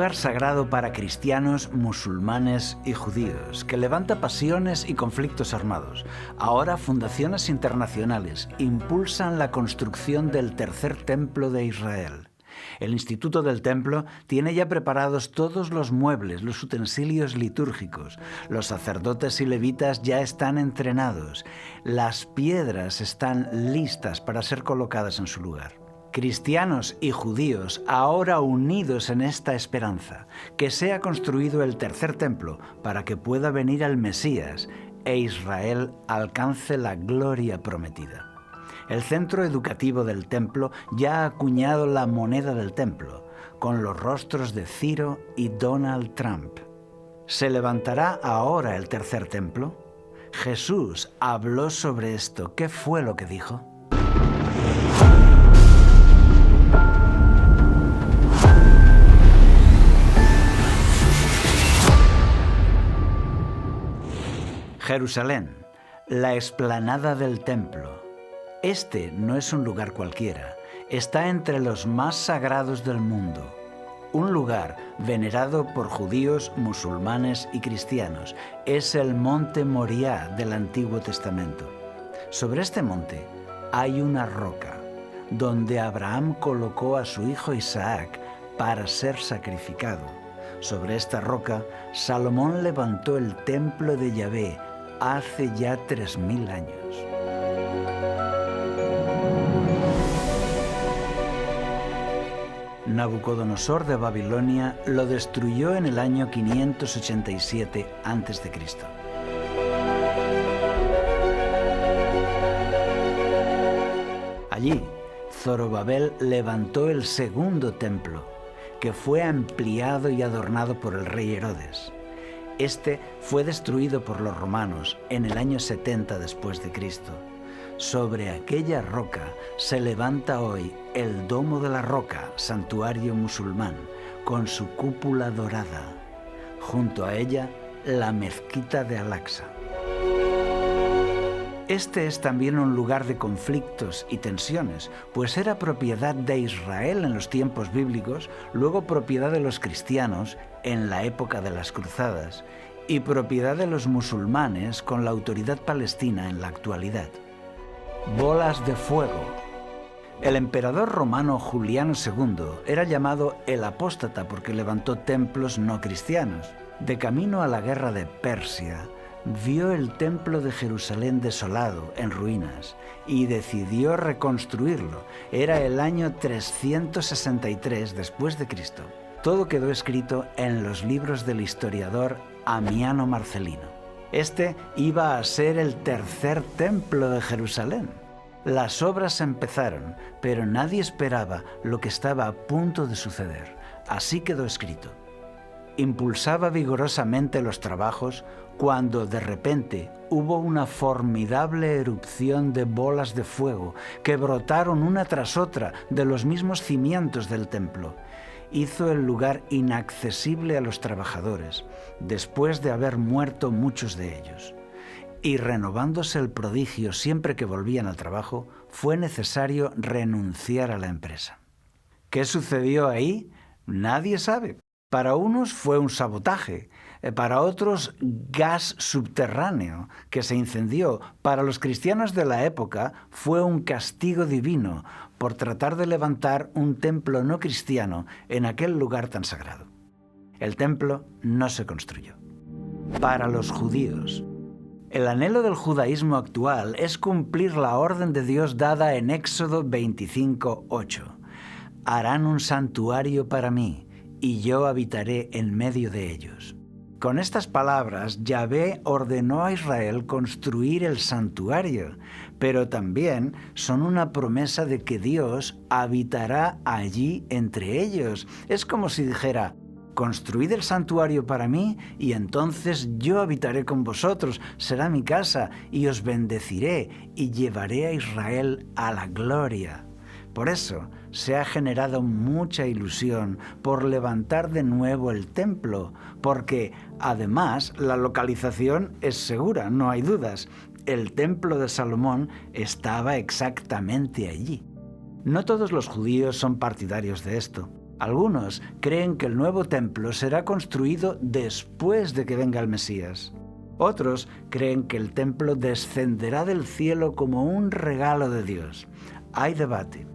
lugar sagrado para cristianos, musulmanes y judíos, que levanta pasiones y conflictos armados. Ahora fundaciones internacionales impulsan la construcción del tercer templo de Israel. El Instituto del Templo tiene ya preparados todos los muebles, los utensilios litúrgicos. Los sacerdotes y levitas ya están entrenados. Las piedras están listas para ser colocadas en su lugar. Cristianos y judíos ahora unidos en esta esperanza, que sea construido el tercer templo para que pueda venir el Mesías e Israel alcance la gloria prometida. El centro educativo del templo ya ha acuñado la moneda del templo, con los rostros de Ciro y Donald Trump. ¿Se levantará ahora el tercer templo? Jesús habló sobre esto. ¿Qué fue lo que dijo? Jerusalén, la explanada del templo. Este no es un lugar cualquiera, está entre los más sagrados del mundo. Un lugar venerado por judíos, musulmanes y cristianos. Es el monte Moriah del Antiguo Testamento. Sobre este monte hay una roca, donde Abraham colocó a su hijo Isaac para ser sacrificado. Sobre esta roca, Salomón levantó el templo de Yahvé hace ya 3000 años. Nabucodonosor de Babilonia lo destruyó en el año 587 a.C. Allí, Zorobabel levantó el segundo templo, que fue ampliado y adornado por el rey Herodes. Este fue destruido por los romanos en el año 70 después de Cristo. Sobre aquella roca se levanta hoy el Domo de la Roca, santuario musulmán, con su cúpula dorada. Junto a ella, la mezquita de Al-Aqsa. Este es también un lugar de conflictos y tensiones, pues era propiedad de Israel en los tiempos bíblicos, luego propiedad de los cristianos en la época de las cruzadas y propiedad de los musulmanes con la autoridad palestina en la actualidad. Bolas de fuego. El emperador romano Juliano II era llamado el apóstata porque levantó templos no cristianos. De camino a la guerra de Persia, vio el templo de Jerusalén desolado, en ruinas, y decidió reconstruirlo. Era el año 363 después de Cristo. Todo quedó escrito en los libros del historiador Amiano Marcelino. Este iba a ser el tercer templo de Jerusalén. Las obras empezaron, pero nadie esperaba lo que estaba a punto de suceder. Así quedó escrito. Impulsaba vigorosamente los trabajos cuando de repente hubo una formidable erupción de bolas de fuego que brotaron una tras otra de los mismos cimientos del templo. Hizo el lugar inaccesible a los trabajadores, después de haber muerto muchos de ellos. Y renovándose el prodigio siempre que volvían al trabajo, fue necesario renunciar a la empresa. ¿Qué sucedió ahí? Nadie sabe. Para unos fue un sabotaje, para otros gas subterráneo que se incendió. Para los cristianos de la época fue un castigo divino por tratar de levantar un templo no cristiano en aquel lugar tan sagrado. El templo no se construyó. Para los judíos, el anhelo del judaísmo actual es cumplir la orden de Dios dada en Éxodo 25:8. Harán un santuario para mí, y yo habitaré en medio de ellos. Con estas palabras, Yahvé ordenó a Israel construir el santuario, pero también son una promesa de que Dios habitará allí entre ellos. Es como si dijera: construid el santuario para mí y entonces yo habitaré con vosotros, será mi casa y os bendeciré y llevaré a Israel a la gloria. Por eso se ha generado mucha ilusión por levantar de nuevo el templo, porque además la localización es segura, no hay dudas. El templo de Salomón estaba exactamente allí. No todos los judíos son partidarios de esto. Algunos creen que el nuevo templo será construido después de que venga el Mesías. Otros creen que el templo descenderá del cielo como un regalo de Dios. Hay debate,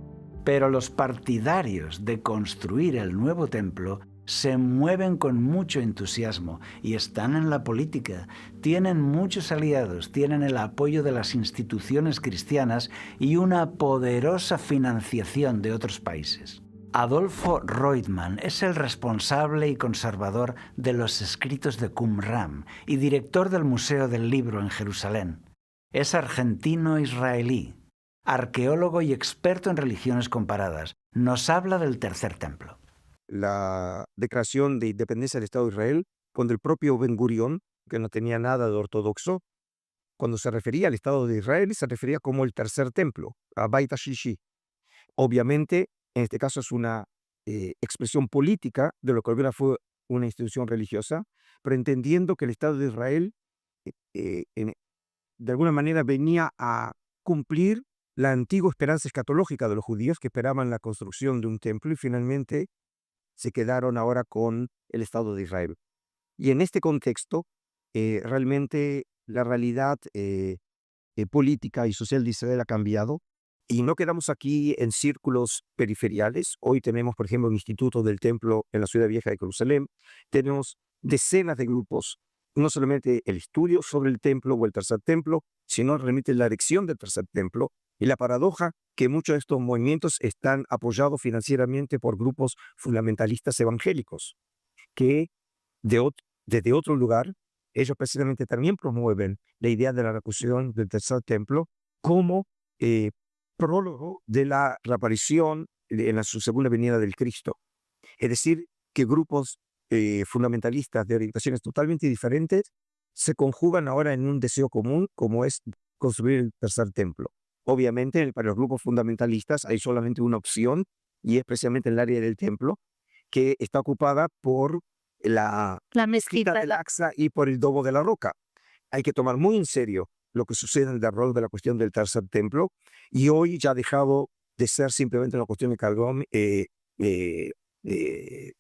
pero los partidarios de construir el nuevo templo se mueven con mucho entusiasmo y están en la política. Tienen muchos aliados, tienen el apoyo de las instituciones cristianas y una poderosa financiación de otros países. Adolfo Reutemann es el responsable y conservador de los escritos de Qumran y director del Museo del Libro en Jerusalén. Es argentino-israelí, arqueólogo y experto en religiones comparadas. Nos habla del tercer templo. La declaración de independencia del Estado de Israel, cuando el propio Ben Gurión, que no tenía nada de ortodoxo, cuando se refería al Estado de Israel, se refería como el tercer templo, a Beit HaShishi. Obviamente, en este caso es una expresión política de lo que alguna fue una institución religiosa, pero entendiendo que el Estado de Israel de alguna manera venía a cumplir la antigua esperanza escatológica de los judíos que esperaban la construcción de un templo y finalmente se quedaron ahora con el Estado de Israel. Y en este contexto, realmente la realidad política y social de Israel ha cambiado y no quedamos aquí en círculos periferiales. Hoy tenemos, por ejemplo, el Instituto del Templo en la Ciudad Vieja de Jerusalén. Tenemos decenas de grupos, no solamente el estudio sobre el templo o el tercer templo, sino realmente la erección del tercer templo. Y la paradoja que muchos de estos movimientos están apoyados financieramente por grupos fundamentalistas evangélicos, que desde otro lugar, ellos precisamente también promueven la idea de la reconstrucción del tercer templo como prólogo de la reaparición en su segunda venida del Cristo. Es decir, que grupos fundamentalistas de orientaciones totalmente diferentes se conjugan ahora en un deseo común, como es construir el tercer templo. Obviamente, para los grupos fundamentalistas hay solamente una opción, y es precisamente el área del templo, que está ocupada por la mezquita del Aqsa y por el Domo de la Roca. Hay que tomar muy en serio lo que sucede en el desarrollo de la cuestión del tercer templo, y hoy ya ha dejado de ser simplemente una cuestión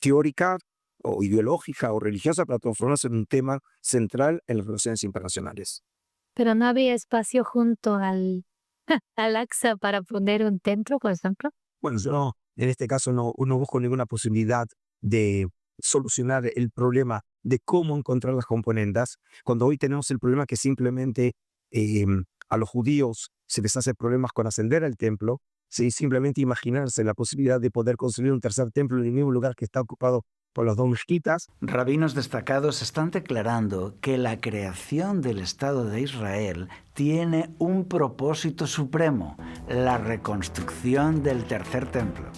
teórica o ideológica o religiosa para transformarse en un tema central en las relaciones internacionales. Pero no había espacio junto al Aqsa para poner un templo, por ejemplo. Bueno, yo en este caso no busco ninguna posibilidad de solucionar el problema de cómo encontrar las componendas, cuando hoy tenemos el problema que simplemente a los judíos se les hace problemas con ascender al templo, simplemente imaginarse la posibilidad de poder construir un tercer templo en el mismo lugar que está ocupado por las dos mezquitas. Rabinos destacados están declarando que la creación del Estado de Israel tiene un propósito supremo, la reconstrucción del tercer templo.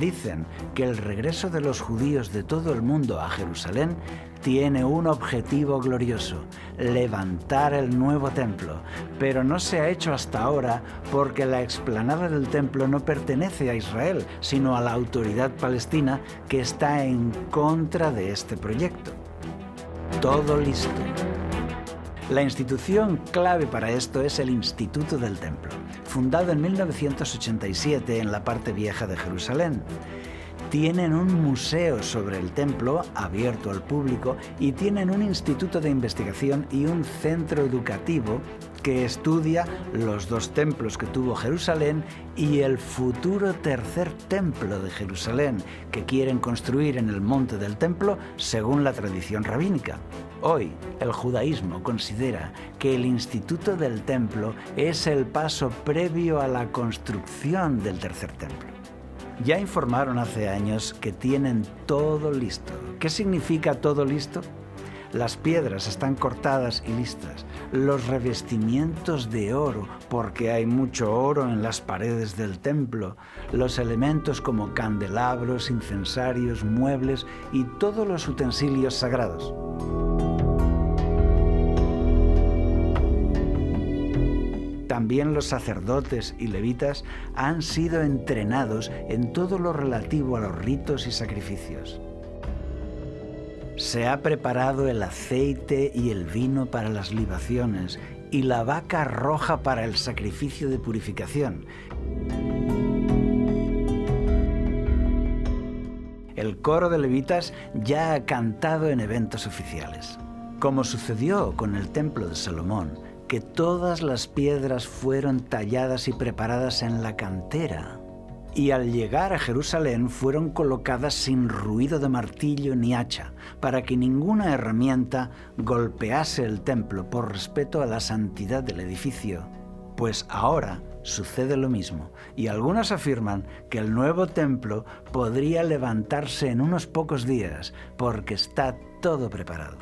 Dicen que el regreso de los judíos de todo el mundo a Jerusalén tiene un objetivo glorioso: levantar el nuevo templo, pero no se ha hecho hasta ahora porque la explanada del templo no pertenece a Israel, sino a la autoridad palestina, que está en contra de este proyecto. Todo listo. La institución clave para esto es el Instituto del Templo, fundado en 1987 en la parte vieja de Jerusalén. Tienen un museo sobre el templo abierto al público y tienen un instituto de investigación y un centro educativo que estudia los dos templos que tuvo Jerusalén y el futuro tercer templo de Jerusalén que quieren construir en el monte del templo según la tradición rabínica. Hoy, el judaísmo considera que el Instituto del Templo es el paso previo a la construcción del tercer templo. Ya informaron hace años que tienen todo listo. ¿Qué significa todo listo? Las piedras están cortadas y listas. Los revestimientos de oro, porque hay mucho oro en las paredes del templo. Los elementos como candelabros, incensarios, muebles y todos los utensilios sagrados. También los sacerdotes y levitas han sido entrenados en todo lo relativo a los ritos y sacrificios. Se ha preparado el aceite y el vino para las libaciones y la vaca roja para el sacrificio de purificación. El coro de levitas ya ha cantado en eventos oficiales. Como sucedió con el templo de Salomón, que todas las piedras fueron talladas y preparadas en la cantera, y al llegar a Jerusalén fueron colocadas sin ruido de martillo ni hacha, para que ninguna herramienta golpease el templo por respeto a la santidad del edificio. Pues ahora sucede lo mismo, y algunos afirman que el nuevo templo podría levantarse en unos pocos días, porque está todo preparado.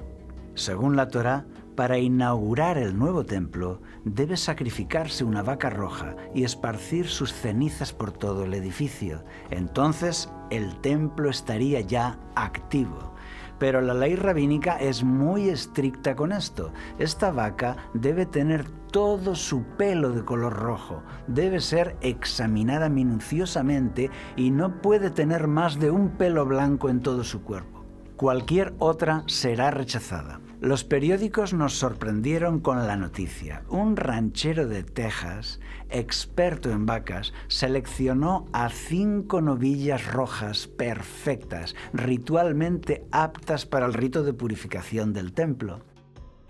Según la Torá, para inaugurar el nuevo templo, debe sacrificarse una vaca roja y esparcir sus cenizas por todo el edificio. Entonces, el templo estaría ya activo. Pero la ley rabínica es muy estricta con esto. Esta vaca debe tener todo su pelo de color rojo, debe ser examinada minuciosamente y no puede tener más de un pelo blanco en todo su cuerpo. Cualquier otra será rechazada. Los periódicos nos sorprendieron con la noticia. Un ranchero de Texas, experto en vacas, seleccionó a 5 novillas rojas perfectas, ritualmente aptas para el rito de purificación del templo.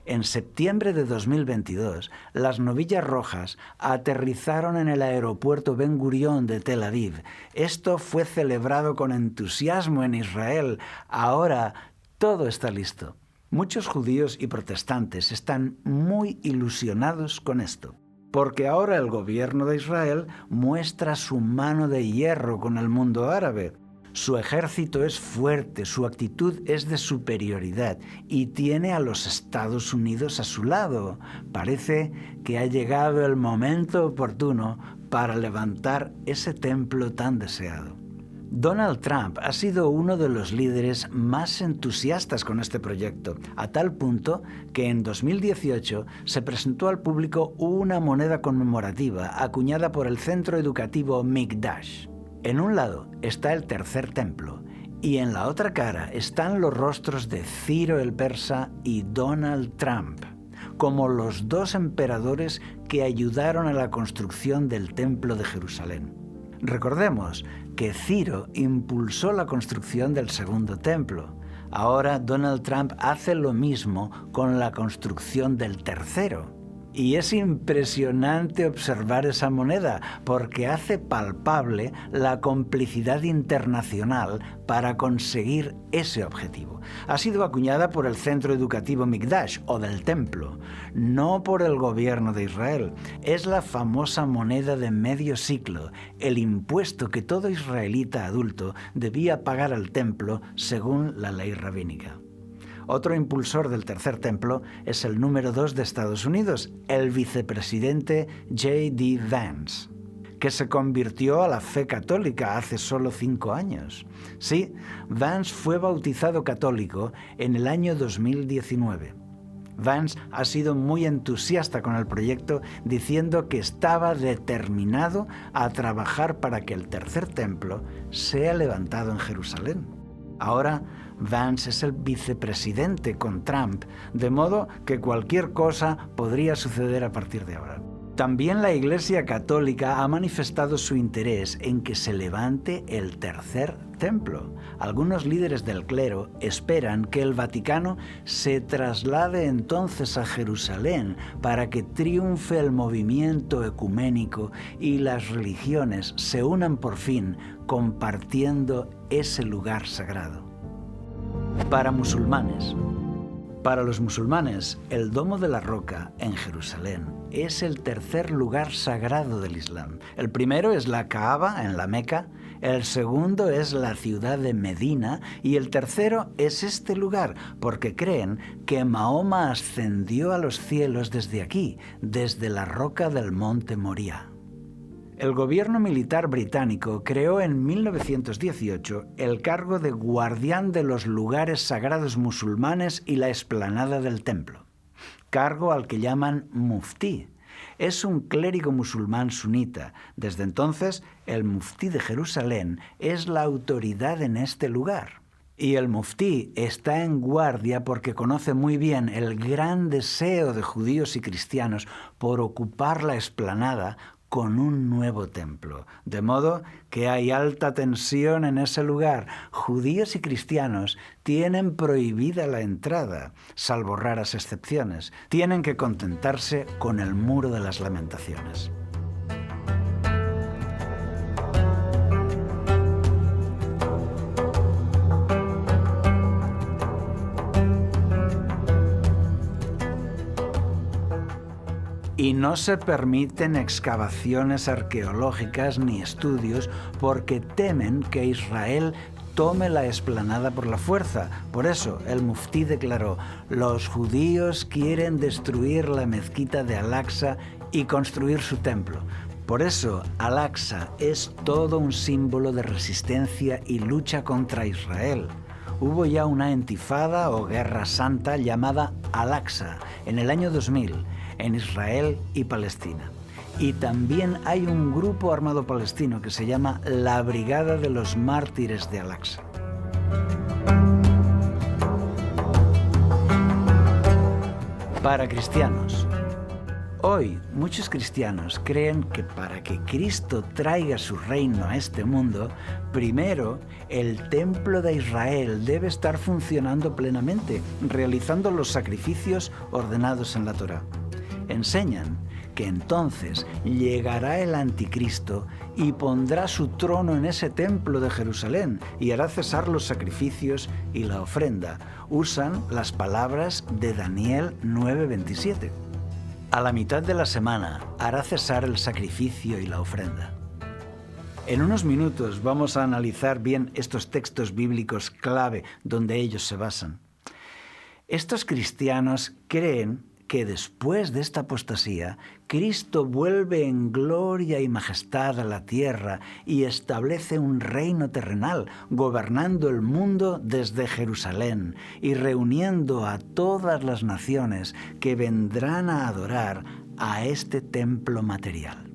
En septiembre de 2022, las novillas rojas aterrizaron en el aeropuerto Ben Gurión de Tel Aviv. Esto fue celebrado con entusiasmo en Israel. Ahora todo está listo. Muchos judíos y protestantes están muy ilusionados con esto, porque ahora el gobierno de Israel muestra su mano de hierro con el mundo árabe. Su ejército es fuerte, su actitud es de superioridad y tiene a los Estados Unidos a su lado. Parece que ha llegado el momento oportuno para levantar ese templo tan deseado. Donald Trump ha sido uno de los líderes más entusiastas con este proyecto, a tal punto que en 2018 se presentó al público una moneda conmemorativa acuñada por el centro educativo Mikdash. En un lado está el tercer templo y en la otra cara están los rostros de Ciro el Persa y Donald Trump, como los 2 emperadores que ayudaron a la construcción del templo de Jerusalén. Recordemos que Ciro impulsó la construcción del segundo templo. Ahora Donald Trump hace lo mismo con la construcción del tercero. Y es impresionante observar esa moneda porque hace palpable la complicidad internacional para conseguir ese objetivo. Ha sido acuñada por el centro educativo Mikdash o del templo, no por el gobierno de Israel. Es la famosa moneda de medio siglo, el impuesto que todo israelita adulto debía pagar al templo según la ley rabínica. Otro impulsor del tercer templo es el número 2 de Estados Unidos, el vicepresidente J.D. Vance, que se convirtió a la fe católica hace solo 5 años. Sí, Vance fue bautizado católico en el año 2019. Vance ha sido muy entusiasta con el proyecto, diciendo que estaba determinado a trabajar para que el tercer templo sea levantado en Jerusalén. Ahora, Vance es el vicepresidente con Trump, de modo que cualquier cosa podría suceder a partir de ahora. También la Iglesia Católica ha manifestado su interés en que se levante el tercer templo. Algunos líderes del clero esperan que el Vaticano se traslade entonces a Jerusalén para que triunfe el movimiento ecuménico y las religiones se unan por fin compartiendo ese lugar sagrado. Para musulmanes. Para los musulmanes, el Domo de la Roca en Jerusalén es el tercer lugar sagrado del Islam. El primero es la Kaaba en la Meca, el segundo es la ciudad de Medina y el tercero es este lugar, porque creen que Mahoma ascendió a los cielos desde aquí, desde la roca del monte Moria. El gobierno militar británico creó en 1918 el cargo de guardián de los lugares sagrados musulmanes y la explanada del templo, cargo al que llaman muftí. Es un clérigo musulmán sunita. Desde entonces, el muftí de Jerusalén es la autoridad en este lugar. Y el muftí está en guardia porque conoce muy bien el gran deseo de judíos y cristianos por ocupar la explanada con un nuevo templo. De modo que hay alta tensión en ese lugar. Judíos y cristianos tienen prohibida la entrada, salvo raras excepciones. Tienen que contentarse con el Muro de las Lamentaciones. Y no se permiten excavaciones arqueológicas ni estudios porque temen que Israel tome la explanada por la fuerza. Por eso el muftí declaró: los judíos quieren destruir la mezquita de Al-Aqsa y construir su templo. Por eso Al-Aqsa es todo un símbolo de resistencia y lucha contra Israel. Hubo ya una intifada o guerra santa llamada Al-Aqsa en el año 2000, en Israel y Palestina. Y también hay un grupo armado palestino que se llama la Brigada de los Mártires de Al-Aqsa. Para cristianos. Hoy muchos cristianos creen que para que Cristo traiga su reino a este mundo, primero el templo de Israel debe estar funcionando plenamente, realizando los sacrificios ordenados en la Torá. Enseñan que entonces llegará el anticristo y pondrá su trono en ese templo de Jerusalén y hará cesar los sacrificios y la ofrenda. Usan las palabras de Daniel 9:27. A la mitad de la semana hará cesar el sacrificio y la ofrenda. En unos minutos vamos a analizar bien estos textos bíblicos clave donde ellos se basan. Estos cristianos creen que después de esta apostasía, Cristo vuelve en gloria y majestad a la tierra y establece un reino terrenal, gobernando el mundo desde Jerusalén y reuniendo a todas las naciones que vendrán a adorar a este templo material.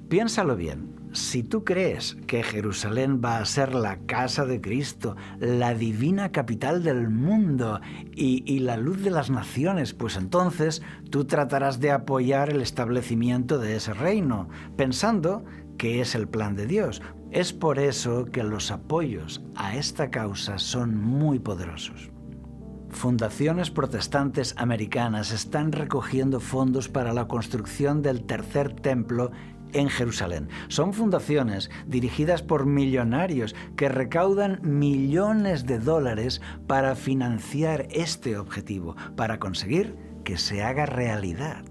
Piénsalo bien. Si tú crees que Jerusalén va a ser la casa de Cristo, la divina capital del mundo y la luz de las naciones, pues entonces tú tratarás de apoyar el establecimiento de ese reino, pensando que es el plan de Dios. Es por eso que los apoyos a esta causa son muy poderosos. Fundaciones protestantes americanas están recogiendo fondos para la construcción del tercer templo en Jerusalén. Son fundaciones dirigidas por millonarios que recaudan millones de dólares para financiar este objetivo, para conseguir que se haga realidad.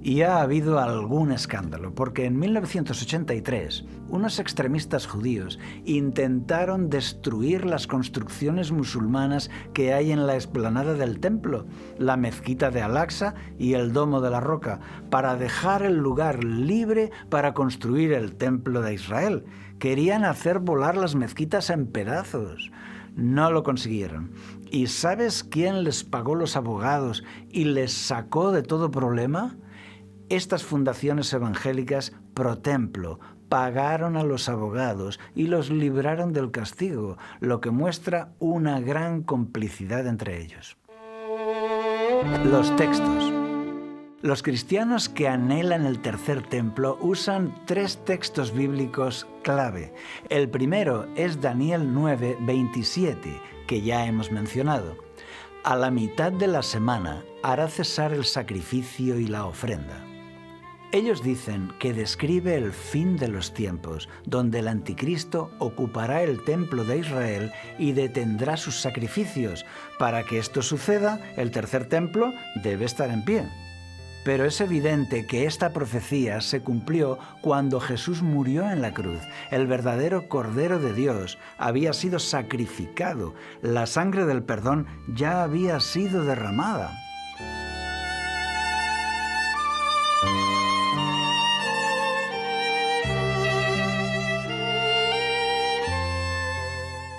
Y ha habido algún escándalo, porque en 1983 unos extremistas judíos intentaron destruir las construcciones musulmanas que hay en la explanada del templo, la mezquita de Al-Aqsa y el Domo de la Roca, para dejar el lugar libre para construir el templo de Israel. Querían hacer volar las mezquitas en pedazos. No lo consiguieron. ¿Y sabes quién les pagó los abogados y les sacó de todo problema? Estas fundaciones evangélicas pro templo pagaron a los abogados y los libraron del castigo, lo que muestra una gran complicidad entre ellos. Los textos. Los cristianos que anhelan el tercer templo usan 3 textos bíblicos clave. El primero es Daniel 9:27, que ya hemos mencionado. A la mitad de la semana hará cesar el sacrificio y la ofrenda. Ellos dicen que describe el fin de los tiempos, donde el anticristo ocupará el templo de Israel y detendrá sus sacrificios. Para que esto suceda, el tercer templo debe estar en pie. Pero es evidente que esta profecía se cumplió cuando Jesús murió en la cruz. El verdadero Cordero de Dios había sido sacrificado. La sangre del perdón ya había sido derramada.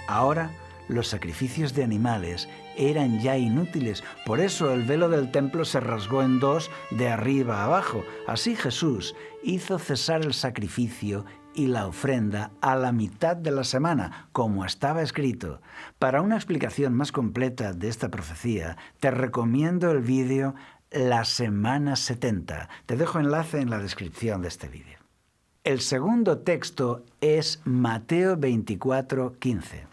Ahora, los sacrificios de animales eran ya inútiles, por eso el velo del templo se rasgó en 2 de arriba a abajo. Así Jesús hizo cesar el sacrificio y la ofrenda a la mitad de la semana, como estaba escrito. Para una explicación más completa de esta profecía, te recomiendo el vídeo La Semana 70. Te dejo enlace en la descripción de este vídeo. El segundo texto es Mateo 24:15.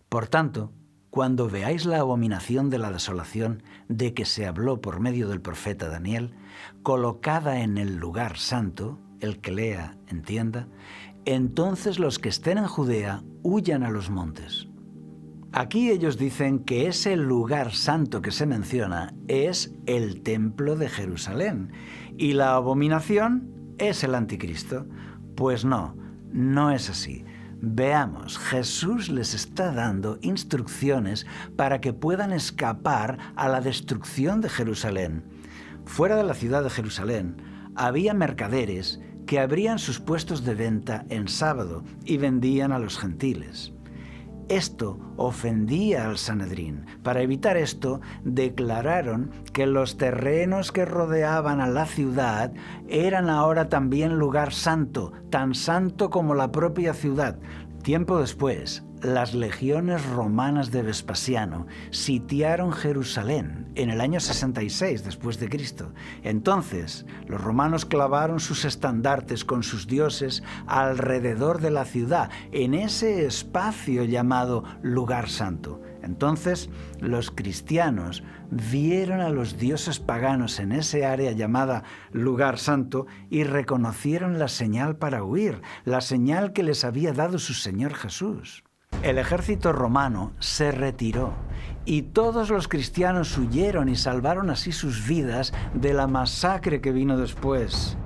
Por tanto, cuando veáis la abominación de la desolación de que se habló por medio del profeta Daniel, colocada en el lugar santo, el que lea, entienda, entonces los que estén en Judea huyan a los montes. Aquí ellos dicen que ese lugar santo que se menciona es el templo de Jerusalén y la abominación es el anticristo. Pues no, no es así. Veamos, Jesús les está dando instrucciones para que puedan escapar a la destrucción de Jerusalén. Fuera de la ciudad de Jerusalén había mercaderes que abrían sus puestos de venta en sábado y vendían a los gentiles. Esto ofendía al Sanedrín. Para evitar esto, declararon que los terrenos que rodeaban a la ciudad eran ahora también lugar santo, tan santo como la propia ciudad. Tiempo después, las legiones romanas de Vespasiano sitiaron Jerusalén en el año 66 después de Cristo. Entonces, los romanos clavaron sus estandartes con sus dioses alrededor de la ciudad, en ese espacio llamado lugar santo. Entonces, los cristianos vieron a los dioses paganos en ese área llamada lugar santo y reconocieron la señal para huir, la señal que les había dado su Señor Jesús. El ejército romano se retiró y todos los cristianos huyeron y salvaron así sus vidas de la masacre que vino después.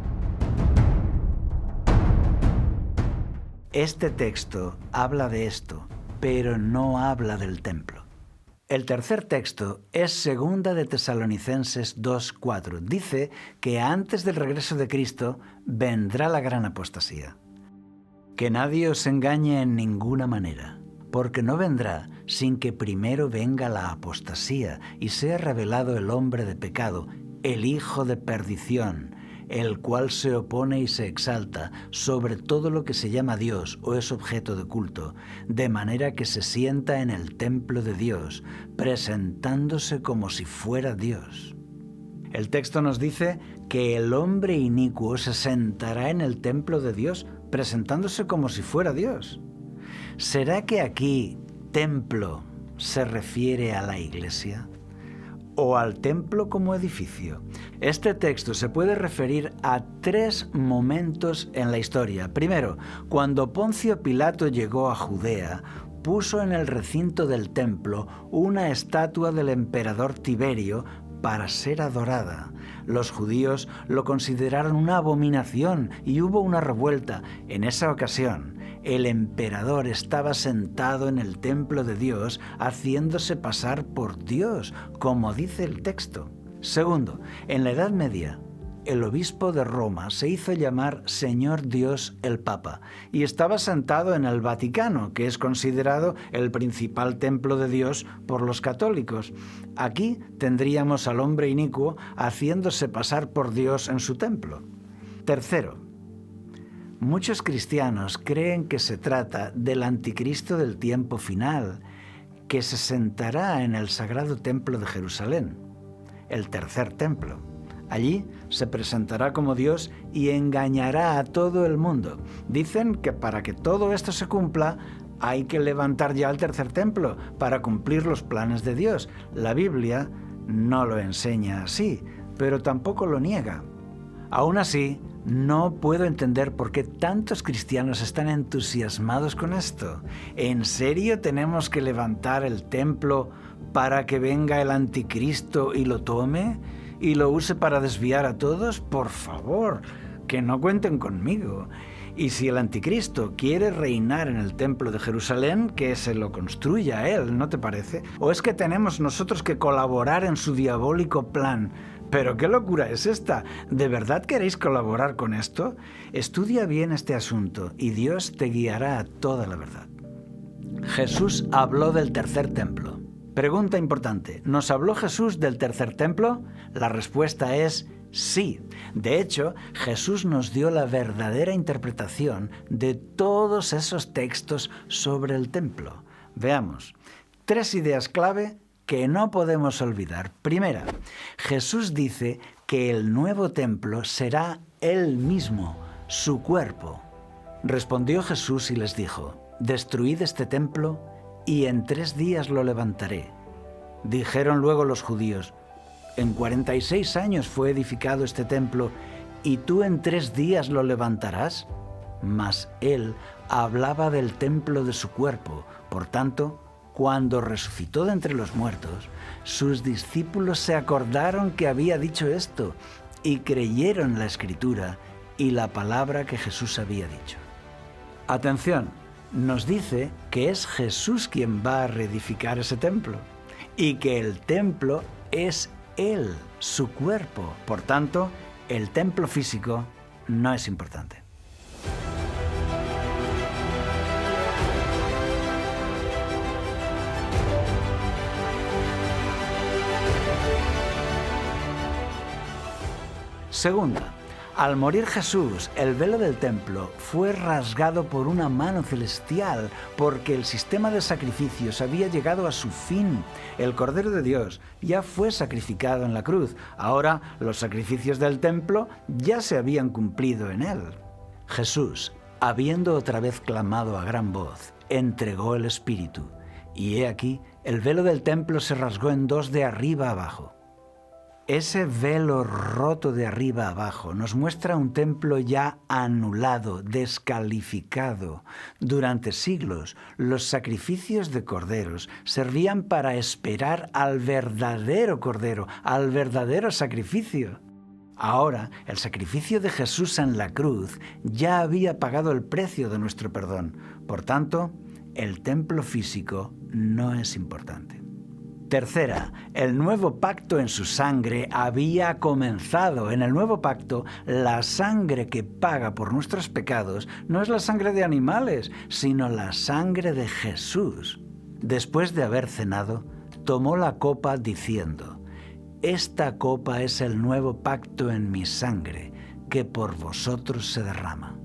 Este texto habla de esto, pero no habla del templo. El tercer texto es 2 de Tesalonicenses 2:4. Dice que antes del regreso de Cristo vendrá la gran apostasía. Que nadie os engañe en ninguna manera, porque no vendrá sin que primero venga la apostasía y sea revelado el hombre de pecado, el hijo de perdición, el cual se opone y se exalta sobre todo lo que se llama Dios o es objeto de culto, de manera que se sienta en el templo de Dios, presentándose como si fuera Dios. El texto nos dice que el hombre inicuo se sentará en el templo de Dios, presentándose como si fuera Dios. ¿Será que aquí templo se refiere a la iglesia o al templo como edificio? Este texto se puede referir a 3 momentos en la historia. Primero, cuando Poncio Pilato llegó a Judea, puso en el recinto del templo una estatua del emperador Tiberio para ser adorada. Los judíos lo consideraron una abominación y hubo una revuelta. En esa ocasión, el emperador estaba sentado en el templo de Dios haciéndose pasar por Dios, como dice el texto. Segundo, en la Edad Media, el obispo de Roma se hizo llamar Señor Dios el Papa y estaba sentado en el Vaticano, que es considerado el principal templo de Dios por los católicos. Aquí tendríamos al hombre inicuo haciéndose pasar por Dios en su templo. Tercero, muchos cristianos creen que se trata del anticristo del tiempo final, que se sentará en el sagrado templo de Jerusalén, el tercer templo. Allí se presentará como Dios y engañará a todo el mundo. Dicen que para que todo esto se cumpla, hay que levantar ya el tercer templo para cumplir los planes de Dios. La Biblia no lo enseña así, pero tampoco lo niega. Aún así, no puedo entender por qué tantos cristianos están entusiasmados con esto. ¿En serio tenemos que levantar el templo para que venga el anticristo y lo tome y lo use para desviar a todos? Por favor, que no cuenten conmigo. Y si el anticristo quiere reinar en el templo de Jerusalén, que se lo construya él, ¿no te parece? ¿O es que tenemos nosotros que colaborar en su diabólico plan? ¿Pero qué locura es esta? ¿De verdad queréis colaborar con esto? Estudia bien este asunto y Dios te guiará a toda la verdad. Jesús habló del tercer templo. Pregunta importante, ¿nos habló Jesús del tercer templo? La respuesta es sí. De hecho, Jesús nos dio la verdadera interpretación de todos esos textos sobre el templo. Veamos, 3 ideas clave que no podemos olvidar. Primera, Jesús dice que el nuevo templo será Él mismo, su cuerpo. Respondió Jesús y les dijo: «Destruid este templo, y en 3 días lo levantaré». Dijeron luego los judíos: «En 46 años fue edificado este templo, ¿y tú en 3 días lo levantarás?». Mas él hablaba del templo de su cuerpo. Por tanto, cuando resucitó de entre los muertos, sus discípulos se acordaron que había dicho esto y creyeron la Escritura y la palabra que Jesús había dicho. Atención, nos dice que es Jesús quien va a reedificar ese templo y que el templo es Él, su cuerpo. Por tanto, el templo físico no es importante. Segunda, al morir Jesús, el velo del templo fue rasgado por una mano celestial porque el sistema de sacrificios había llegado a su fin. El Cordero de Dios ya fue sacrificado en la cruz. Ahora los sacrificios del templo ya se habían cumplido en él. Jesús, habiendo otra vez clamado a gran voz, entregó el Espíritu. Y he aquí, el velo del templo se rasgó en 2 de arriba abajo. Ese velo roto de arriba abajo nos muestra un templo ya anulado, descalificado. Durante siglos, los sacrificios de corderos servían para esperar al verdadero cordero, al verdadero sacrificio. Ahora, el sacrificio de Jesús en la cruz ya había pagado el precio de nuestro perdón. Por tanto, el templo físico no es importante. Tercera, el nuevo pacto en su sangre había comenzado. En el nuevo pacto, la sangre que paga por nuestros pecados no es la sangre de animales, sino la sangre de Jesús. Después de haber cenado, tomó la copa diciendo: «Esta copa es el nuevo pacto en mi sangre, que por vosotros se derrama».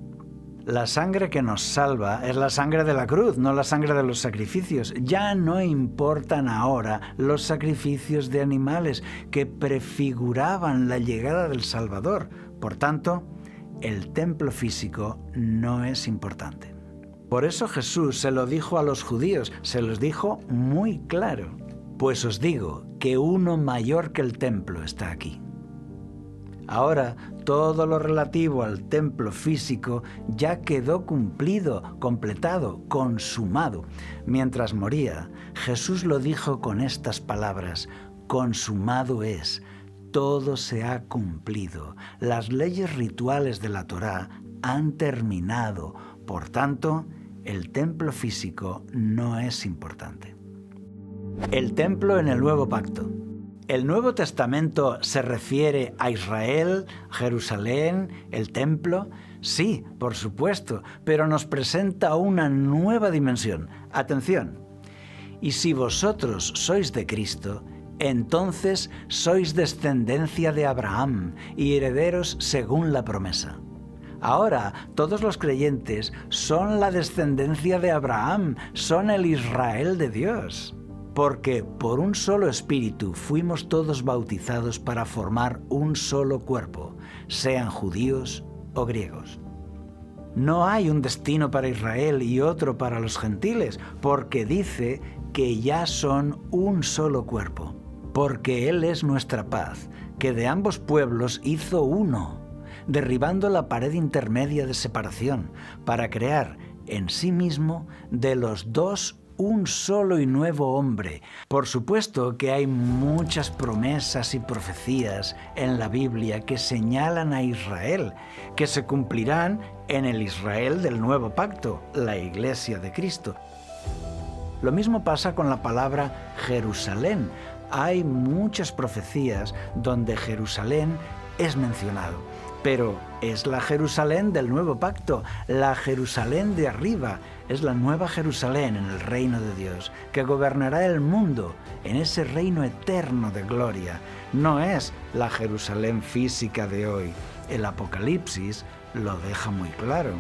La sangre que nos salva es la sangre de la cruz, no la sangre de los sacrificios. Ya no importan ahora los sacrificios de animales que prefiguraban la llegada del Salvador. Por tanto, el templo físico no es importante. Por eso Jesús se lo dijo a los judíos, se los dijo muy claro: «Pues os digo que uno mayor que el templo está aquí». Ahora, todo lo relativo al templo físico ya quedó cumplido, completado, consumado. Mientras moría, Jesús lo dijo con estas palabras: «Consumado es, todo se ha cumplido. Las leyes rituales de la Torá han terminado. Por tanto, el templo físico no es importante». El templo en el Nuevo Pacto. ¿El Nuevo Testamento se refiere a Israel, Jerusalén, el templo? Sí, por supuesto, pero nos presenta una nueva dimensión. Atención. «Y si vosotros sois de Cristo, entonces sois descendencia de Abraham y herederos según la promesa». Ahora, todos los creyentes son la descendencia de Abraham, son el Israel de Dios. Porque por un solo espíritu fuimos todos bautizados para formar un solo cuerpo, sean judíos o griegos. No hay un destino para Israel y otro para los gentiles, porque dice que ya son un solo cuerpo. Porque Él es nuestra paz, que de ambos pueblos hizo uno, derribando la pared intermedia de separación, para crear en sí mismo de los dos un solo y nuevo hombre. Por supuesto que hay muchas promesas y profecías en la Biblia que señalan a Israel, que se cumplirán en el Israel del Nuevo Pacto, la Iglesia de Cristo. Lo mismo pasa con la palabra Jerusalén. Hay muchas profecías donde Jerusalén es mencionado, pero es la Jerusalén del Nuevo Pacto, la Jerusalén de arriba. Es la nueva Jerusalén en el reino de Dios, que gobernará el mundo en ese reino eterno de gloria. No es la Jerusalén física de hoy. El Apocalipsis lo deja muy claro.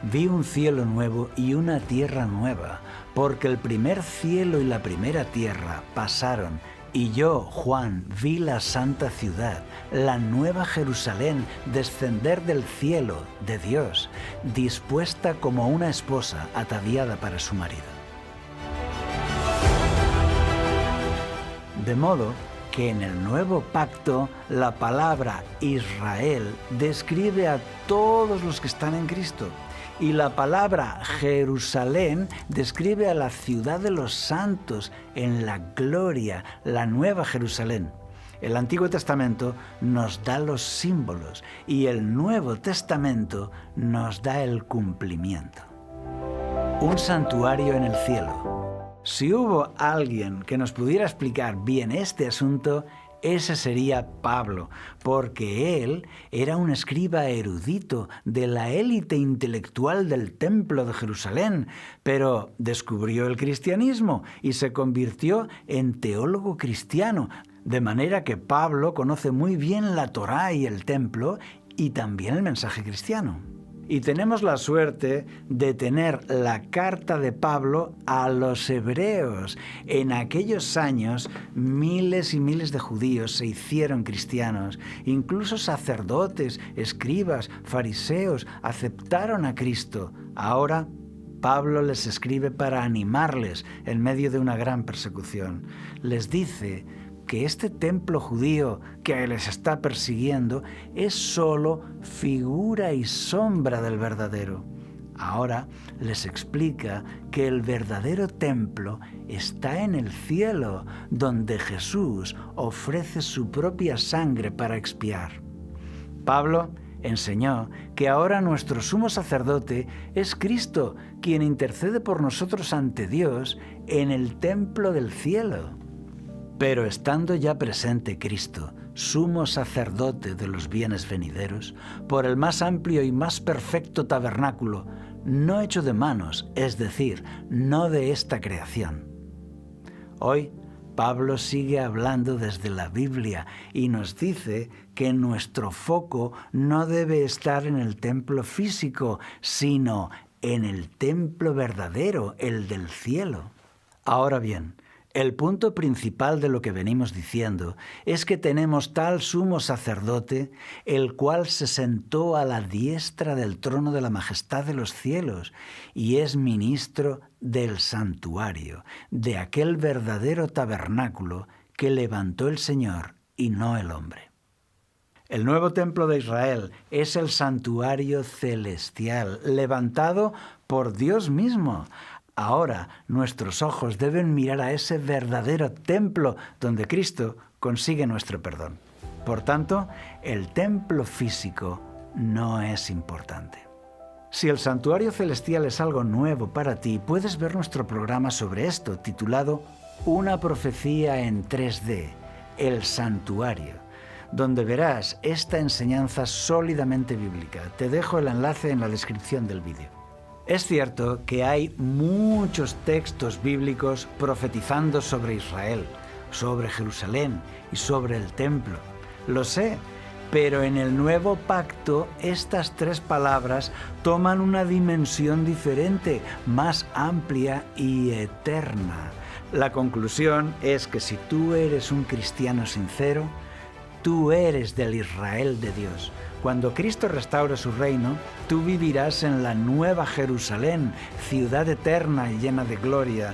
Vi un cielo nuevo y una tierra nueva, porque el primer cielo y la primera tierra pasaron, Y yo, Juan, vi la santa ciudad, la nueva Jerusalén, descender del cielo de Dios, dispuesta como una esposa ataviada para su marido. De modo que en el nuevo pacto la palabra Israel describe a todos los que están en Cristo. Y la palabra Jerusalén describe a la ciudad de los santos en la gloria, la nueva Jerusalén. El Antiguo Testamento nos da los símbolos y el Nuevo Testamento nos da el cumplimiento. Un santuario en el cielo. Si hubo alguien que nos pudiera explicar bien este asunto, ese sería Pablo, porque él era un escriba erudito de la élite intelectual del Templo de Jerusalén, pero descubrió el cristianismo y se convirtió en teólogo cristiano, de manera que Pablo conoce muy bien la Torá y el Templo y también el mensaje cristiano. Y tenemos la suerte de tener la carta de Pablo a los hebreos. En aquellos años, miles y miles de judíos se hicieron cristianos. Incluso sacerdotes, escribas, fariseos aceptaron a Cristo. Ahora, Pablo les escribe para animarles en medio de una gran persecución. Les dice que este templo judío que les está persiguiendo es solo figura y sombra del verdadero. Ahora les explica que el verdadero templo está en el cielo, donde Jesús ofrece su propia sangre para expiar. Pablo enseñó que ahora nuestro sumo sacerdote es Cristo, quien intercede por nosotros ante Dios en el templo del cielo. Pero estando ya presente Cristo, sumo sacerdote de los bienes venideros, por el más amplio y más perfecto tabernáculo, no hecho de manos, es decir, no de esta creación. Hoy, Pablo sigue hablando desde la Biblia y nos dice que nuestro foco no debe estar en el templo físico, sino en el templo verdadero, el del cielo. Ahora bien, el punto principal de lo que venimos diciendo es que tenemos tal sumo sacerdote, el cual se sentó a la diestra del trono de la majestad de los cielos y es ministro del santuario, de aquel verdadero tabernáculo que levantó el Señor y no el hombre. El nuevo templo de Israel es el santuario celestial, levantado por Dios mismo. Ahora nuestros ojos deben mirar a ese verdadero templo donde Cristo consigue nuestro perdón. Por tanto, el templo físico no es importante. Si el santuario celestial es algo nuevo para ti, puedes ver nuestro programa sobre esto, titulado Una profecía en 3D, el santuario, donde verás esta enseñanza sólidamente bíblica. Te dejo el enlace en la descripción del vídeo. Es cierto que hay muchos textos bíblicos profetizando sobre Israel, sobre Jerusalén y sobre el templo. Lo sé, pero en el nuevo pacto estas tres palabras toman una dimensión diferente, más amplia y eterna. La conclusión es que si tú eres un cristiano sincero, tú eres del Israel de Dios. Cuando Cristo restaure su reino, tú vivirás en la nueva Jerusalén, ciudad eterna y llena de gloria.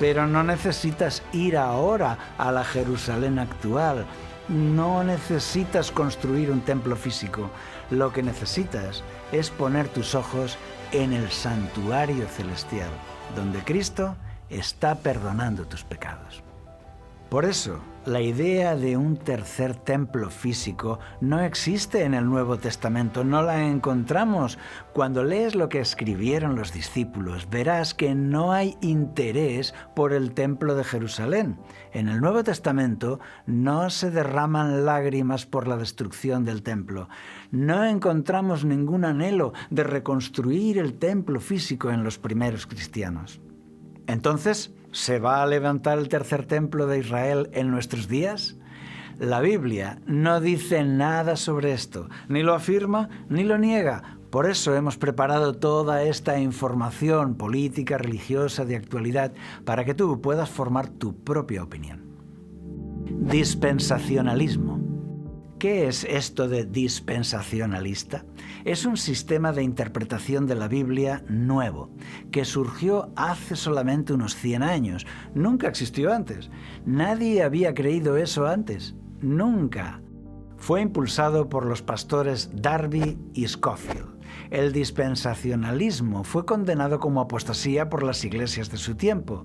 Pero no necesitas ir ahora a la Jerusalén actual. No necesitas construir un templo físico. Lo que necesitas es poner tus ojos en el santuario celestial, donde Cristo está perdonando tus pecados. Por eso, la idea de un tercer templo físico no existe en el Nuevo Testamento, no la encontramos. Cuando lees lo que escribieron los discípulos, verás que no hay interés por el templo de Jerusalén. En el Nuevo Testamento no se derraman lágrimas por la destrucción del templo. No encontramos ningún anhelo de reconstruir el templo físico en los primeros cristianos. Entonces, ¿se va a levantar el tercer templo de Israel en nuestros días? La Biblia no dice nada sobre esto, ni lo afirma ni lo niega. Por eso hemos preparado toda esta información política, religiosa, de actualidad, para que tú puedas formar tu propia opinión. Dispensacionalismo. ¿Qué es esto de dispensacionalista? Es un sistema de interpretación de la Biblia nuevo, que surgió hace solamente unos 100 años. Nunca existió antes. Nadie había creído eso antes. Nunca. Fue impulsado por los pastores Darby y Scofield. El dispensacionalismo fue condenado como apostasía por las iglesias de su tiempo,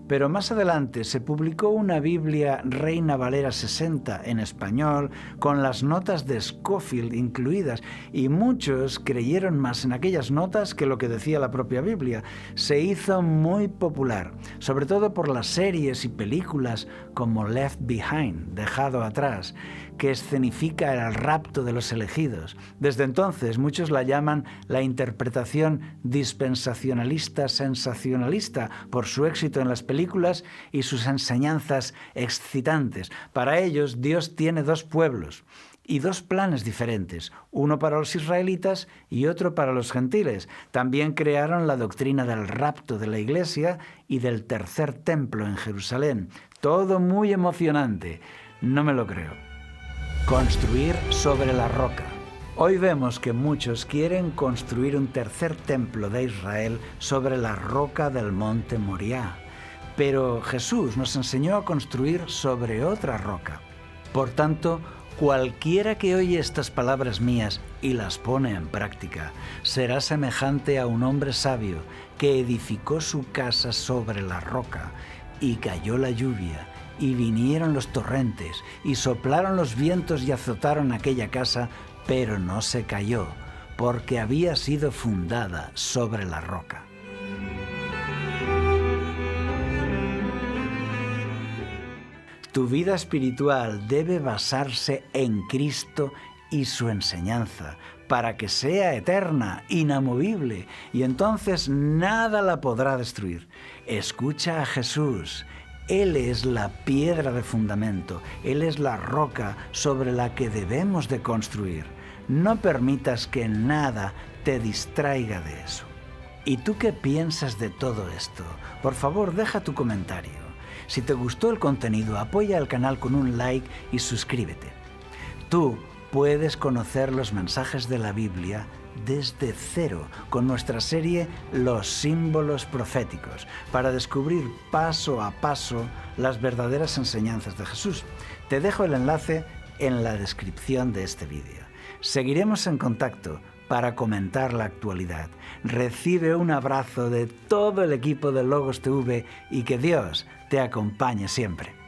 pero más adelante se publicó una Biblia Reina Valera 60 en español con las notas de Scofield incluidas, y muchos creyeron más en aquellas notas que lo que decía la propia Biblia. Se hizo muy popular, sobre todo por las series y películas como Left Behind, Dejado Atrás, que escenifica el rapto de los elegidos. Desde entonces muchos la llaman la interpretación dispensacionalista sensacionalista por su éxito en las películas y sus enseñanzas excitantes. Para ellos, Dios tiene dos pueblos y dos planes diferentes, uno para los israelitas y otro para los gentiles. También crearon la doctrina del rapto de la iglesia y del tercer templo en Jerusalén. Todo muy emocionante. No me lo creo. Construir sobre la roca. Hoy vemos que muchos quieren construir un tercer templo de Israel sobre la roca del monte Moriah. Pero Jesús nos enseñó a construir sobre otra roca. Por tanto, cualquiera que oye estas palabras mías y las pone en práctica, será semejante a un hombre sabio que edificó su casa sobre la roca, y cayó la lluvia, y vinieron los torrentes, y soplaron los vientos y azotaron aquella casa, pero no se cayó, porque había sido fundada sobre la roca. Tu vida espiritual debe basarse en Cristo y su enseñanza, para que sea eterna, inamovible, y entonces nada la podrá destruir. Escucha a Jesús. Él es la piedra de fundamento, Él es la roca sobre la que debemos de construir. No permitas que nada te distraiga de eso. ¿Y tú qué piensas de todo esto? Por favor, deja tu comentario. Si te gustó el contenido, apoya al canal con un like y suscríbete. Tú puedes conocer los mensajes de la Biblia desde cero con nuestra serie Los símbolos proféticos, para descubrir paso a paso las verdaderas enseñanzas de Jesús. Te dejo el enlace en la descripción de este vídeo. Seguiremos en contacto para comentar la actualidad. Recibe un abrazo de todo el equipo de Logos TV y que Dios te acompañe siempre.